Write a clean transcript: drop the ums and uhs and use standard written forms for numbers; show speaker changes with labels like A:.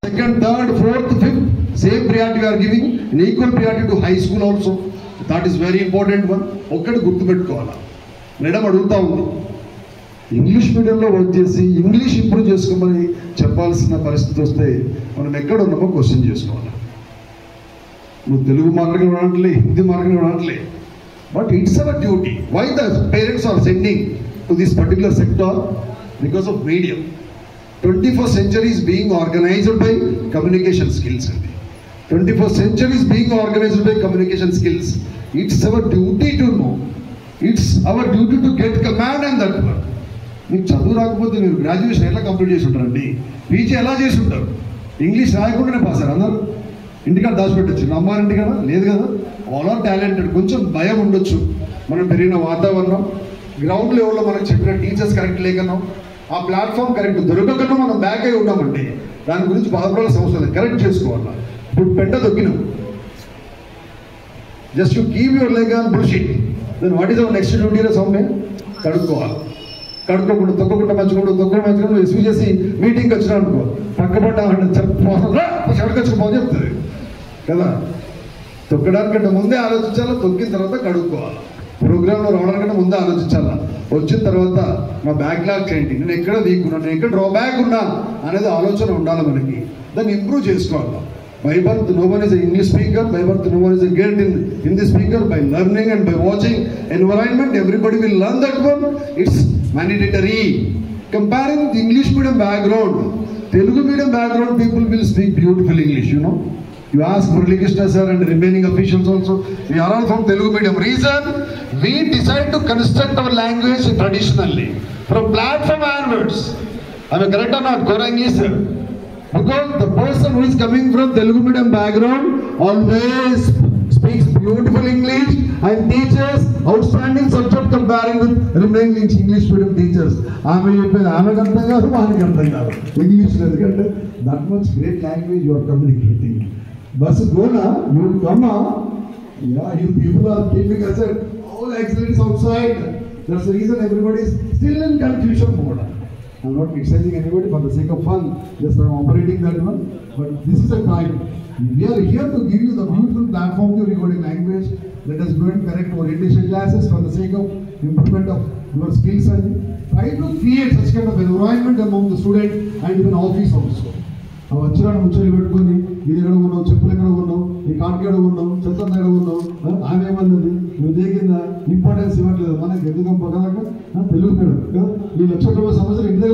A: Second, third, fourth, fifth, same priority we are giving, and equal priority to high school also. That is very important one. ఒక్కటి గుర్తుపెట్టుకోవాలా. Madam అడుగుతా ఉంది, English మీడియంలో work చేసి English improve చేసుకోమని చెప్పాల్సిన పరిస్థితి వస్తే మనం ఎక్కడ ఉన్నామో క్వశ్చన్ చేసుకోవాలి. నువ్వు తెలుగు మాట్లాడి అనట్లే, హిందీ మాట్లాడి అనట్లే, but it's our duty. Why the parents are sending to this particular sector? Because of medium. 21st century is being organized by communication skills. 21st century is being organized by communication skills. It's our duty to know. It's our duty to get command and that one. మీకు చదువు రాకపోతే మీరు graduation ఎలా complete చేసి ఉంటారండి? PG ఎలా చేసి ఉంటారు? ఇంగ్లీష్ రాయకుండానే పాస్ అందరూ ఇంటికాడ దాచిపెట్టచ్చు. నమ్మారండి కదా? లేదు కదా. All are talented. కొంచెం భయం ఉండొచ్చు, మనం పెరిగిన వాతావరణం, గ్రౌండ్ లెవెల్లో మనకు చెప్పిన టీచర్స్ కరెక్ట్ లేకనో, ఆ ప్లాట్ఫామ్ కరెక్ట్ దొరకకుండా మనం బ్యాక్ అయి ఉన్నామంటే దాని గురించి బాధపడాల్సిన అవసరం లేదు. కరెక్ట్ చేసుకోవాలి. ఇప్పుడు పెంట దొక్కినాం, just you keep your leg on bullshit. Then what is our next duty? Soumya కడుక్కోవాలి. కడుక్కోకుండా తొక్కకుండా మంచుకుంటూ ఎస్వి చేసి మీటింగ్కి వచ్చినా అనుకో, పక్కపడ్డా చెప్పకపోతే చెప్తుంది కదా. తొక్కడానికంటే ముందే ఆలోచించాలా, తొక్కిన తర్వాత కడుక్కోవాలి. ప్రోగ్రాంలో రావడానికంటే ముందే ఆలోచించాలా, వచ్చిన తర్వాత నా బ్యాక్లాగ్స్ ఏంటి, నేను ఎక్కడ వీక్ ఉన్నాను, నేను ఎక్కడ డ్రాబ్యాక్ ఉన్నా అనేది ఆలోచన ఉండాలి మనకి. దాన్ని ఇంప్రూవ్ చేసుకోవాలి. By birth, no one is an English speaker. By birth, no one is a great Hindi speaker. By learning and by watching environment, everybody will learn that one. It's mandatory. Comparing the English medium background, Telugu medium background people will speak beautiful English, you know. You ask Murali Krishna sir and remaining officials also. We are all from Telugu medium. Reason, we decide to construct our language traditionally from platform onwards. Am I correct or not? Kora English sir. Because the person who is coming from Telugu medium background always speaks beautiful English and teaches outstanding subject comparing with remaining English medium teachers. English that much great language you are communicating. But Gona, you will come up, yeah, you people are keeping us at all excellence outside. That's the reason everybody is still in confusion mode. I'm not criticizing anybody for the sake of fun, just I'm operating that one. But this is a time. We are here to give you the beautiful platform to recording language. Let us go and correct orientation classes for the sake of improvement of your skills and try to create such kind of environment among the student and even office also. వచ్చినాడు ముచ్చలు పెట్టుకొని ఇది ఎక్కడ ఉన్నావు, చెప్పులు ఎక్కడ ఉన్నావు, ఈ కాటికి ఎక్కడ ఉన్నావు, చెత్త ఎక్కడ ఉన్నావు, ఆమె ఏమన్నది, నువ్వు దేకిందా, ఇంపార్టెన్స్ ఇవ్వట్లేదు మనకి. ఎందుకు పక్కన తెలుగు మేడం ఈ 1,00,000 రూపాయల సమస్యలు ఇంటి